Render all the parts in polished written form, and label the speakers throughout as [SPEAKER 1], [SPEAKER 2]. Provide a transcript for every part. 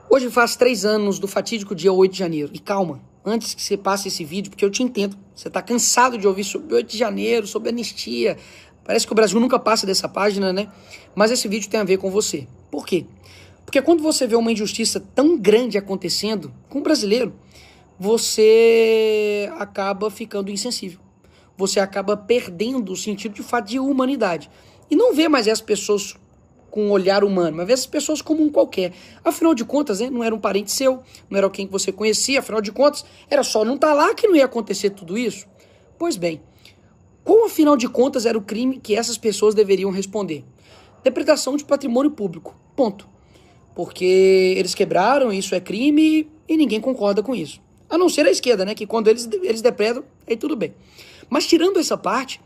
[SPEAKER 1] Hoje faz 3 anos do fatídico dia 8 de janeiro. E calma, antes que você passe esse vídeo, porque eu te entendo, você tá cansado de ouvir sobre 8 de janeiro, sobre anistia. Parece que o Brasil nunca passa dessa página, né? Mas esse vídeo tem a ver com você. Por quê? Porque quando você vê uma injustiça tão grande acontecendo com o brasileiro, você acaba ficando insensível. Você acaba perdendo o sentido de fato de humanidade. E não vê mais essas pessoas com um olhar humano, mas vê essas pessoas como um qualquer. Afinal de contas, né, não era um parente seu, não era alguém que você conhecia, afinal de contas, era só não estar lá que não ia acontecer tudo isso. Pois bem, qual afinal de contas era o crime que essas pessoas deveriam responder? Depredação de patrimônio público, ponto. Porque eles quebraram, isso é crime e ninguém concorda com isso. A não ser a esquerda, né, que quando eles depredam, aí tudo bem. Mas tirando essa parte,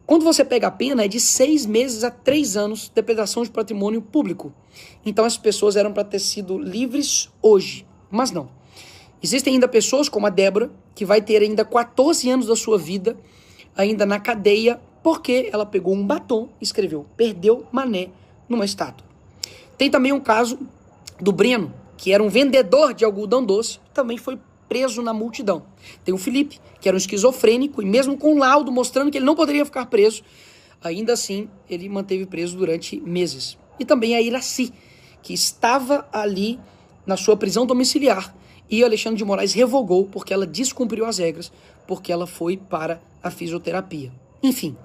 [SPEAKER 1] quando você pega a pena, é de 6 meses a 3 anos de depredação de patrimônio público. Então essas pessoas eram para ter sido livres hoje, mas não. Existem ainda pessoas como a Débora, que vai ter ainda 14 anos da sua vida ainda na cadeia, porque ela pegou um batom e escreveu "Perdeu Mané" numa estátua. Tem também um caso do Breno, que era um vendedor de algodão doce, também foi preso na multidão. Tem o Felipe, que era um esquizofrênico, e mesmo com laudo mostrando que ele não poderia ficar preso, ainda assim ele manteve preso durante meses. E também a Iraci, que estava ali na sua prisão domiciliar, e o Alexandre de Moraes revogou porque ela descumpriu as regras, porque ela foi para a fisioterapia. Enfim,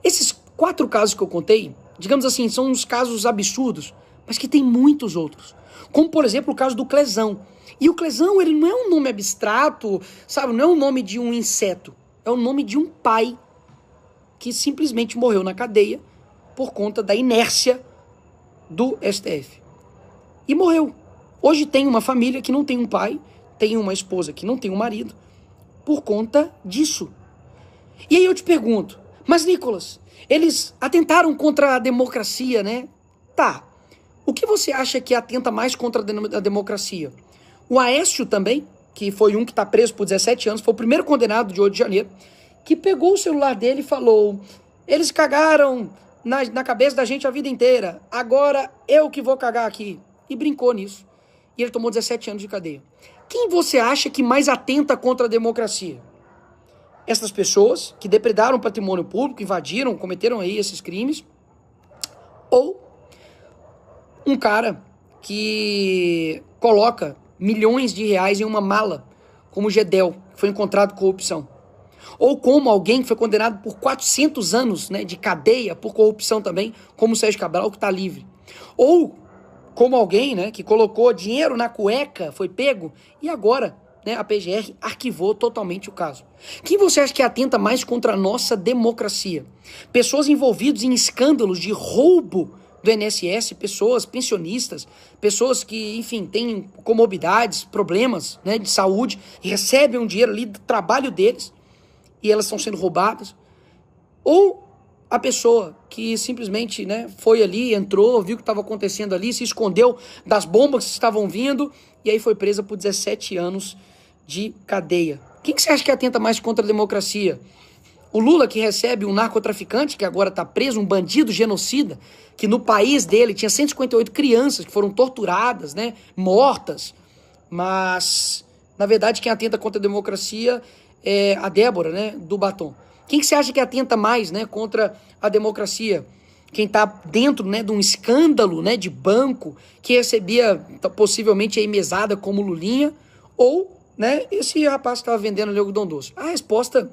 [SPEAKER 1] esses 4 casos que eu contei, digamos assim, são uns casos absurdos, mas que tem muitos outros. Como, por exemplo, o caso do Clesão. E o Clesão, ele não é um nome abstrato, sabe? Não é o nome de um inseto. É o nome de um pai que simplesmente morreu na cadeia por conta da inércia do STF. E morreu. Hoje tem uma família que não tem um pai, tem uma esposa que não tem um marido, por conta disso. E aí eu te pergunto, mas Nicolas, eles atentaram contra a democracia, né? Tá. O que você acha que atenta mais contra a democracia? O Aécio também, que foi um que está preso por 17 anos, foi o primeiro condenado de 8 de janeiro, que pegou o celular dele e falou: eles cagaram na cabeça da gente a vida inteira, agora eu que vou cagar aqui. E brincou nisso. E ele tomou 17 anos de cadeia. Quem você acha que mais atenta contra a democracia? Essas pessoas que depredaram patrimônio público, invadiram, cometeram aí esses crimes, ou um cara que coloca milhões de reais em uma mala, como o Gedel, que foi encontrado com corrupção. Ou como alguém que foi condenado por 400 anos, né, de cadeia por corrupção também, como o Sérgio Cabral, que está livre. Ou como alguém, né, que colocou dinheiro na cueca, foi pego, e agora, né, a PGR arquivou totalmente o caso. Quem você acha que atenta mais contra a nossa democracia? Pessoas envolvidas em escândalos de roubo do INSS, pessoas pensionistas, pessoas que, enfim, têm comorbidades, problemas, né, de saúde, e recebem um dinheiro ali do trabalho deles e elas estão sendo roubadas. Ou a pessoa que simplesmente, né, foi ali, entrou, viu o que estava acontecendo ali, se escondeu das bombas que estavam vindo e aí foi presa por 17 anos de cadeia. Quem que você acha que atenta mais contra a democracia? O Lula, que recebe um narcotraficante, que agora está preso, um bandido genocida, que no país dele tinha 158 crianças que foram torturadas, né, mortas. Mas, na verdade, quem atenta contra a democracia é a Débora, né, do batom. Quem que você acha que atenta mais, né, contra a democracia? Quem está dentro, né, de um escândalo, né, de banco, que recebia possivelmente aí mesada como Lulinha, ou, né, esse rapaz que estava vendendo ali algodão doce? A resposta,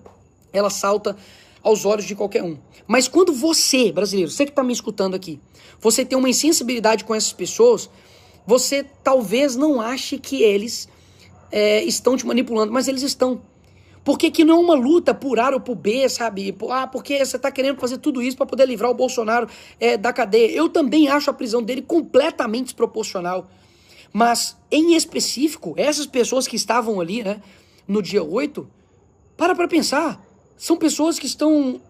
[SPEAKER 1] ela salta aos olhos de qualquer um. Mas quando você, brasileiro, você que está me escutando aqui, você tem uma insensibilidade com essas pessoas, você talvez não ache que eles estão te manipulando, mas eles estão. Porque que não é uma luta por A ou por B, sabe? Porque você está querendo fazer tudo isso para poder livrar o Bolsonaro da cadeia. Eu também acho a prisão dele completamente desproporcional. Mas, em específico, essas pessoas que estavam ali, né, no dia 8, para pensar. São pessoas que estão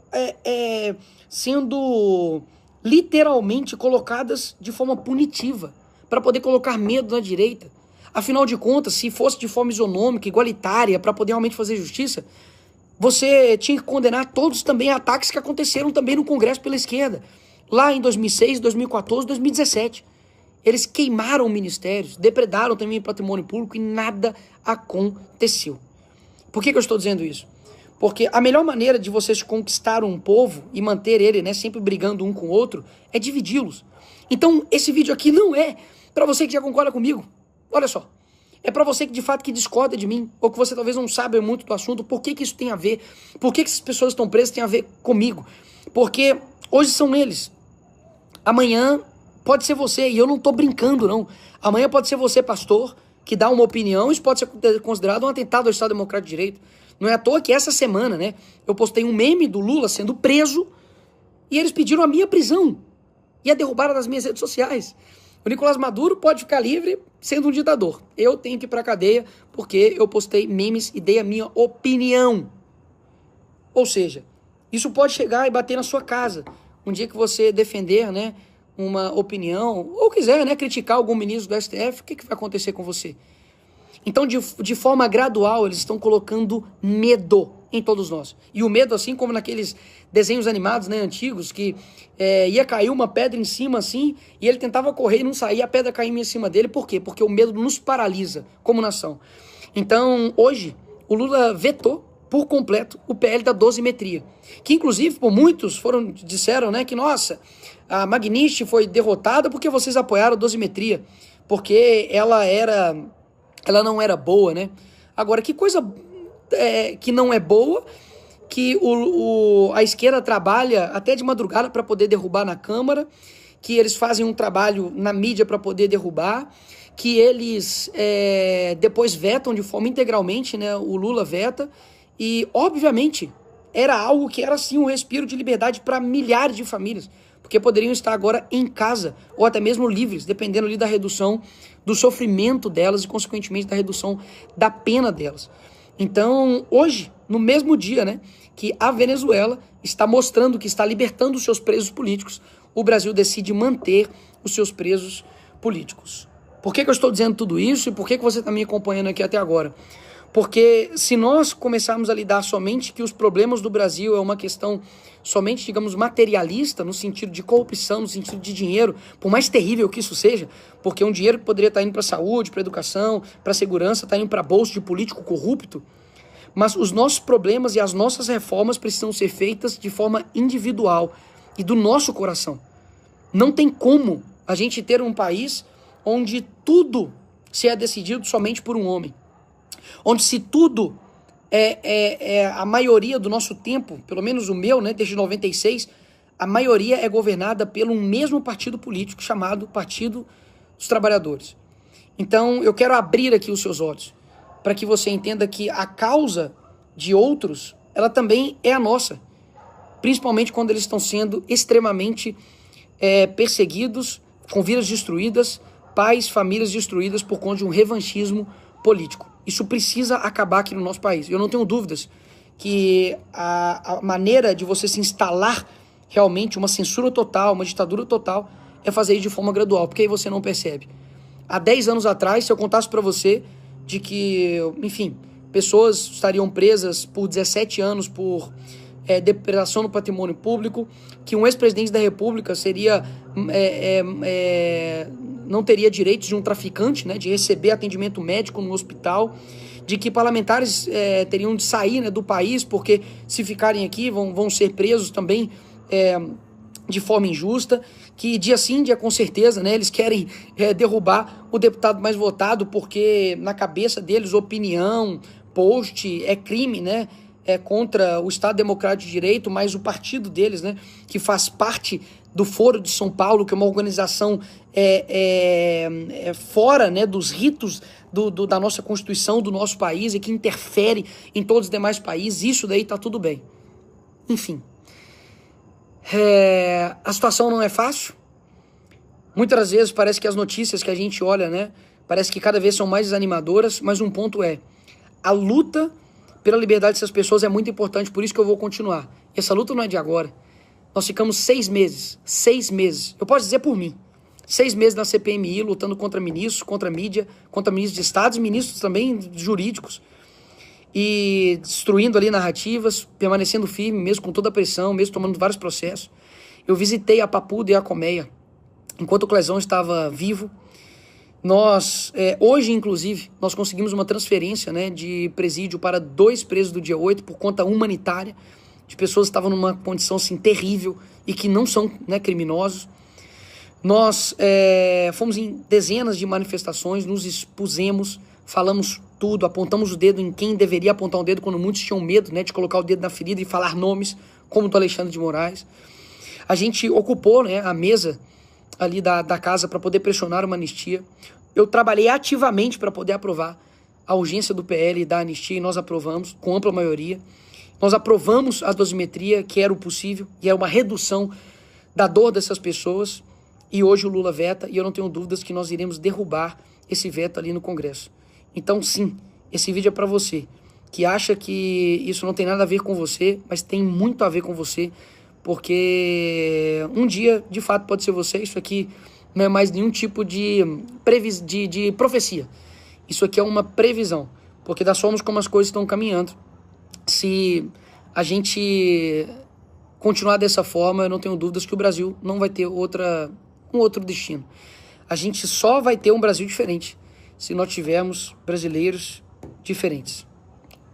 [SPEAKER 1] sendo literalmente colocadas de forma punitiva, para poder colocar medo na direita. Afinal de contas, se fosse de forma isonômica, igualitária, para poder realmente fazer justiça, você tinha que condenar todos também ataques que aconteceram também no Congresso pela esquerda, lá em 2006, 2014, 2017. Eles queimaram ministérios, depredaram também patrimônio público e nada aconteceu. Por que eu estou dizendo isso? Porque a melhor maneira de vocês conquistar um povo e manter ele, né, sempre brigando um com o outro, é dividi-los. Então, esse vídeo aqui não é para você que já concorda comigo. Olha só. É para você que de fato que discorda de mim, ou que você talvez não saiba muito do assunto, por que isso tem a ver, por que essas pessoas estão presas tem a ver comigo. Porque hoje são eles. Amanhã pode ser você, e eu não tô brincando, não. Amanhã pode ser você, pastor, que dá uma opinião, isso pode ser considerado um atentado ao Estado Democrático de Direito. Não é à toa que essa semana, né, eu postei um meme do Lula sendo preso, e eles pediram a minha prisão, e a derrubada das minhas redes sociais. O Nicolás Maduro pode ficar livre sendo um ditador. Eu tenho que ir pra cadeia porque eu postei memes e dei a minha opinião. Ou seja, isso pode chegar e bater na sua casa. Um dia que você defender, né, uma opinião, ou quiser, né, criticar algum ministro do STF, o que vai acontecer com você? Então, de forma gradual, eles estão colocando medo em todos nós. E o medo, assim como naqueles desenhos animados, né, antigos, que ia cair uma pedra em cima, assim, e ele tentava correr e não saía, a pedra caía em cima dele. Por quê? Porque o medo nos paralisa como nação. Então, hoje, o Lula vetou por completo o PL da dosimetria, que inclusive por muitos disseram, né, que nossa, a Magnish foi derrotada porque vocês apoiaram a dosimetria, porque ela não era boa, né? Agora, que coisa que não é boa, que a esquerda trabalha até de madrugada para poder derrubar na Câmara, que eles fazem um trabalho na mídia para poder derrubar, que eles depois vetam de forma integralmente, né? O Lula veta, e obviamente era algo que era sim um respiro de liberdade para milhares de famílias, porque poderiam estar agora em casa, ou até mesmo livres, dependendo ali da redução do sofrimento delas e, consequentemente, da redução da pena delas. Então, hoje, no mesmo dia, né, que a Venezuela está mostrando que está libertando os seus presos políticos, o Brasil decide manter os seus presos políticos. Por que eu estou dizendo tudo isso e por que você está me acompanhando aqui até agora? Porque se nós começarmos a lidar somente que os problemas do Brasil é uma questão somente, digamos, materialista, no sentido de corrupção, no sentido de dinheiro, por mais terrível que isso seja, porque um dinheiro que poderia estar indo para a saúde, para a educação, para a segurança, está indo para bolsa de político corrupto, mas os nossos problemas e as nossas reformas precisam ser feitas de forma individual e do nosso coração. Não tem como a gente ter um país onde tudo se é decidido somente por um homem. Onde se tudo a maioria do nosso tempo, pelo menos o meu, né, desde 96, a maioria é governada pelo mesmo partido político chamado Partido dos Trabalhadores. Então, eu quero abrir aqui os seus olhos para que você entenda que a causa de outros, ela também é a nossa, principalmente quando eles estão sendo extremamente perseguidos, com vidas destruídas, pais, famílias destruídas por conta de um revanchismo político. Isso precisa acabar aqui no nosso país. Eu não tenho dúvidas que a maneira de você se instalar realmente uma censura total, uma ditadura total, é fazer isso de forma gradual, porque aí você não percebe. Há 10 anos atrás, se eu contasse para você de que, enfim, pessoas estariam presas por 17 anos por depredação do patrimônio público, que um ex-presidente da República não teria direitos de um traficante, né, de receber atendimento médico no hospital, de que parlamentares teriam de sair, né, do país, porque se ficarem aqui vão ser presos também de forma injusta, que dia sim, dia com certeza, né, eles querem derrubar o deputado mais votado, porque na cabeça deles opinião, post é crime, né, contra o Estado Democrático de Direito, mas o partido deles, né, que faz parte do Foro de São Paulo, que é uma organização fora, né, dos ritos da nossa Constituição, do nosso país, e que interfere em todos os demais países, isso daí tá tudo bem. Enfim, a situação não é fácil. Muitas das vezes parece que as notícias que a gente olha, né, parece que cada vez são mais desanimadoras, mas um ponto a luta pela liberdade dessas pessoas é muito importante, por isso que eu vou continuar. Essa luta não é de agora. Nós ficamos 6 meses, eu posso dizer por mim, 6 meses na CPMI, lutando contra ministros, contra mídia, contra ministros de estados, ministros também jurídicos, e destruindo ali narrativas, permanecendo firme, mesmo com toda a pressão, mesmo tomando vários processos. Eu visitei a Papuda e a Colmeia, enquanto o Clezão estava vivo, Hoje, inclusive, nós conseguimos uma transferência, né, de presídio para 2 presos do dia 8 por conta humanitária, de pessoas que estavam numa condição assim, terrível e que não são, né, criminosos. Nós fomos em dezenas de manifestações, nos expusemos, falamos tudo, apontamos o dedo em quem deveria apontar o dedo, quando muitos tinham medo, né, de colocar o dedo na ferida e falar nomes, como do Alexandre de Moraes. A gente ocupou, né, a mesa ali da casa para poder pressionar uma anistia. Eu trabalhei ativamente para poder aprovar a urgência do PL da anistia e nós aprovamos com ampla maioria. Nós aprovamos a dosimetria, que era o possível, e era uma redução da dor dessas pessoas. E hoje o Lula veta, e eu não tenho dúvidas que nós iremos derrubar esse veto ali no Congresso. Então, sim, esse vídeo é para você, que acha que isso não tem nada a ver com você, mas tem muito a ver com você, porque um dia, de fato, pode ser você. Isso aqui não é mais nenhum tipo de profecia. Isso aqui é uma previsão, porque da forma como as coisas estão caminhando, se a gente continuar dessa forma, eu não tenho dúvidas que o Brasil não vai ter um outro destino. A gente só vai ter um Brasil diferente se nós tivermos brasileiros diferentes.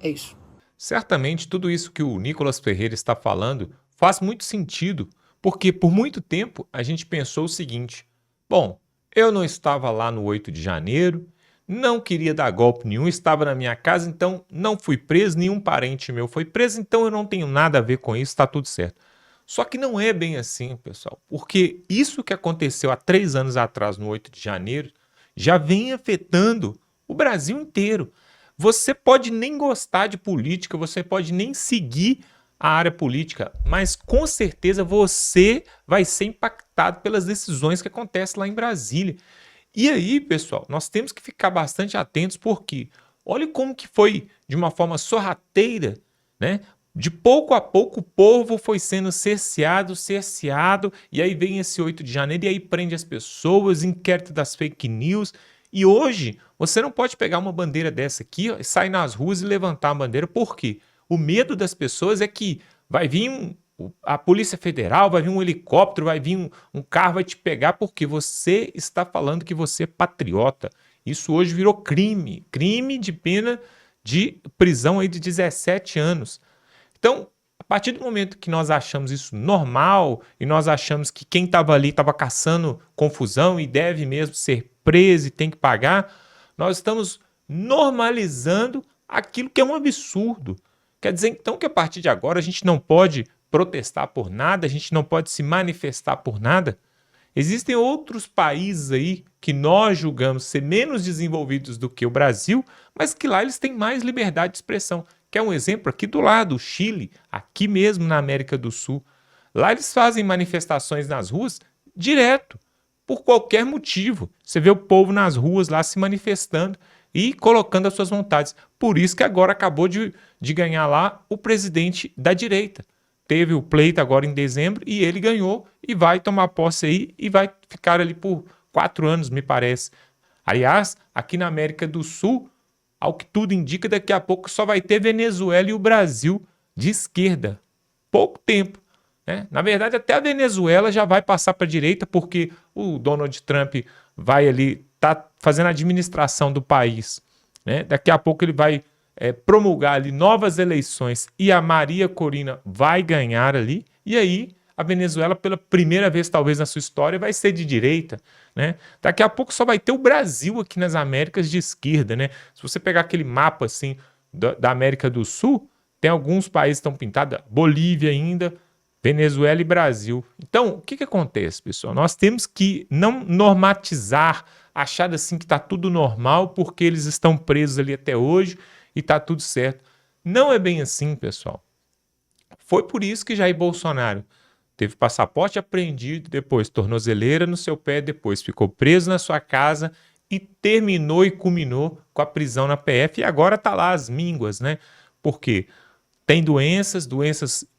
[SPEAKER 1] É isso.
[SPEAKER 2] Certamente tudo isso que o Nicolas Ferreira está falando faz muito sentido, porque por muito tempo a gente pensou o seguinte: bom, eu não estava lá no 8 de janeiro, não queria dar golpe nenhum, estava na minha casa, então não fui preso, nenhum parente meu foi preso, então eu não tenho nada a ver com isso, está tudo certo. Só que não é bem assim, pessoal, porque isso que aconteceu há 3 anos atrás, no 8 de janeiro, já vem afetando o Brasil inteiro. Você pode nem gostar de política, você pode nem seguir a área política, mas com certeza você vai ser impactado pelas decisões que acontecem lá em Brasília. E aí, pessoal, nós temos que ficar bastante atentos, porque olha como que foi de uma forma sorrateira, né? De pouco a pouco o povo foi sendo cerceado, e aí vem esse 8 de janeiro e aí prende as pessoas, inquérito das fake news. E hoje você não pode pegar uma bandeira dessa aqui, ó, e sair nas ruas e levantar a bandeira. Por quê? O medo das pessoas é que vai vir a Polícia Federal, vai vir um helicóptero, vai vir um carro, vai te pegar porque você está falando que você é patriota. Isso hoje virou crime de pena de prisão aí de 17 anos. Então, a partir do momento que nós achamos isso normal e nós achamos que quem estava ali estava caçando confusão e deve mesmo ser preso e tem que pagar, nós estamos normalizando aquilo que é um absurdo. Quer dizer, então, que a partir de agora a gente não pode protestar por nada, a gente não pode se manifestar por nada? Existem outros países aí que nós julgamos ser menos desenvolvidos do que o Brasil, mas que lá eles têm mais liberdade de expressão. Quer um exemplo aqui do lado, o Chile, aqui mesmo na América do Sul. Lá eles fazem manifestações nas ruas direto, por qualquer motivo. Você vê o povo nas ruas lá se manifestando e colocando as suas vontades. Por isso que agora acabou de ganhar lá o presidente da direita. Teve o pleito agora em dezembro e ele ganhou e vai tomar posse aí e vai ficar ali por 4 anos, me parece. Aliás, aqui na América do Sul, ao que tudo indica, daqui a pouco só vai ter Venezuela e o Brasil de esquerda. Pouco tempo, né? Na verdade, até a Venezuela já vai passar para a direita, porque o Donald Trump vai ali, tá fazendo a administração do país, né? Daqui a pouco ele vai promulgar ali novas eleições e a Maria Corina vai ganhar ali, e aí a Venezuela, pela primeira vez talvez na sua história, vai ser de direita, né? Daqui a pouco só vai ter o Brasil aqui nas Américas de esquerda, né? Se você pegar aquele mapa assim da América do Sul, tem alguns países que estão pintados, Bolívia ainda, Venezuela e Brasil. Então, o que acontece, pessoal? Nós temos que não normatizar, achar assim que está tudo normal porque eles estão presos ali até hoje e está tudo certo. Não é bem assim, pessoal. Foi por isso que Jair Bolsonaro teve passaporte apreendido, depois tornozeleira no seu pé, depois ficou preso na sua casa e terminou e culminou com a prisão na PF e agora está lá as mínguas, né? Porque tem doenças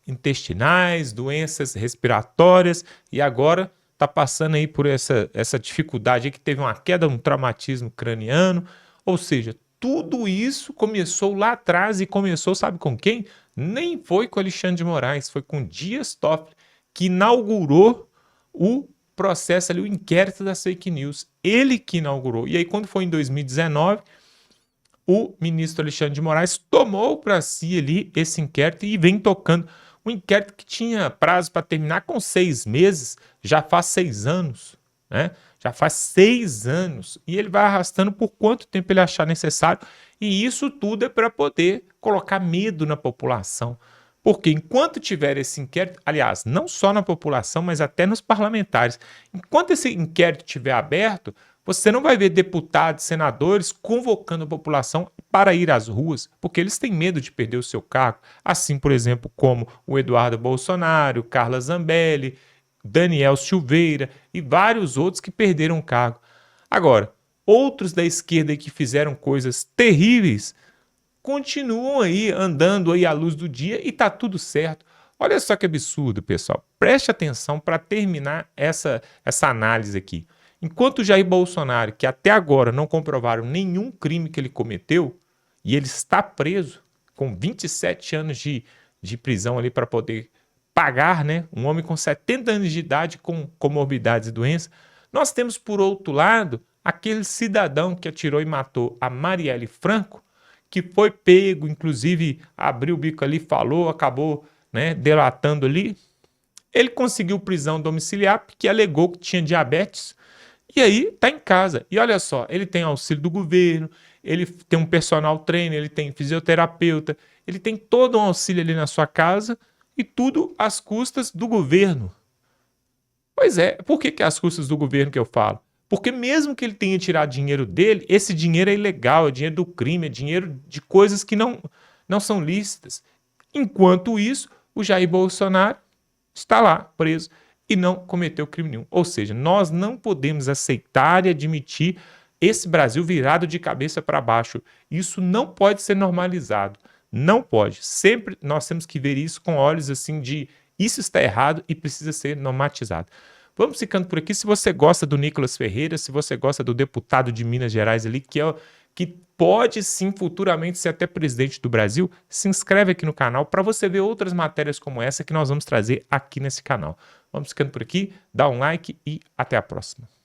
[SPEAKER 2] intestinais, doenças respiratórias e agora está passando aí por essa dificuldade aí que teve uma queda, um traumatismo craniano, ou seja, tudo isso começou lá atrás e começou, sabe com quem? Nem foi com Alexandre de Moraes, foi com Dias Toffoli, que inaugurou o processa ali o inquérito das fake news. Ele que inaugurou. E aí, quando foi em 2019, o ministro Alexandre de Moraes tomou para si ali esse inquérito e vem tocando. Um inquérito que tinha prazo para terminar com 6 meses, já faz 6 anos, né? Já faz 6 anos. E ele vai arrastando por quanto tempo ele achar necessário. E isso tudo é para poder colocar medo na população. Porque enquanto tiver esse inquérito, aliás, não só na população, mas até nos parlamentares, enquanto esse inquérito estiver aberto, você não vai ver deputados, senadores convocando a população para ir às ruas, porque eles têm medo de perder o seu cargo. Assim, por exemplo, como o Eduardo Bolsonaro, Carla Zambelli, Daniel Silveira e vários outros que perderam o cargo. Agora, outros da esquerda que fizeram coisas terríveis continuam aí andando aí à luz do dia e tá tudo certo. Olha só que absurdo, pessoal. Preste atenção para terminar essa análise aqui. Enquanto o Jair Bolsonaro, que até agora não comprovaram nenhum crime que ele cometeu, e ele está preso com 27 anos de prisão ali para poder pagar, né? Um homem com 70 anos de idade com comorbidades e doenças. Nós temos, por outro lado, aquele cidadão que atirou e matou a Marielle Franco, que foi pego, inclusive abriu o bico ali, falou, acabou, né, delatando ali. Ele conseguiu prisão domiciliar porque alegou que tinha diabetes e aí tá em casa. E olha só, ele tem auxílio do governo, ele tem um personal trainer, ele tem fisioterapeuta, ele tem todo um auxílio ali na sua casa e tudo às custas do governo. Pois é, por que às custas do governo que eu falo? Porque mesmo que ele tenha tirado dinheiro dele, esse dinheiro é ilegal, é dinheiro do crime, é dinheiro de coisas que não são lícitas. Enquanto isso, o Jair Bolsonaro está lá preso e não cometeu crime nenhum. Ou seja, nós não podemos aceitar e admitir esse Brasil virado de cabeça para baixo. Isso não pode ser normalizado. Não pode. Sempre nós temos que ver isso com olhos assim de isso está errado e precisa ser normatizado. Vamos ficando por aqui. Se você gosta do Nicolas Ferreira, se você gosta do deputado de Minas Gerais ali, que pode sim futuramente ser até presidente do Brasil, se inscreve aqui no canal para você ver outras matérias como essa que nós vamos trazer aqui nesse canal. Vamos ficando por aqui, dá um like e até a próxima.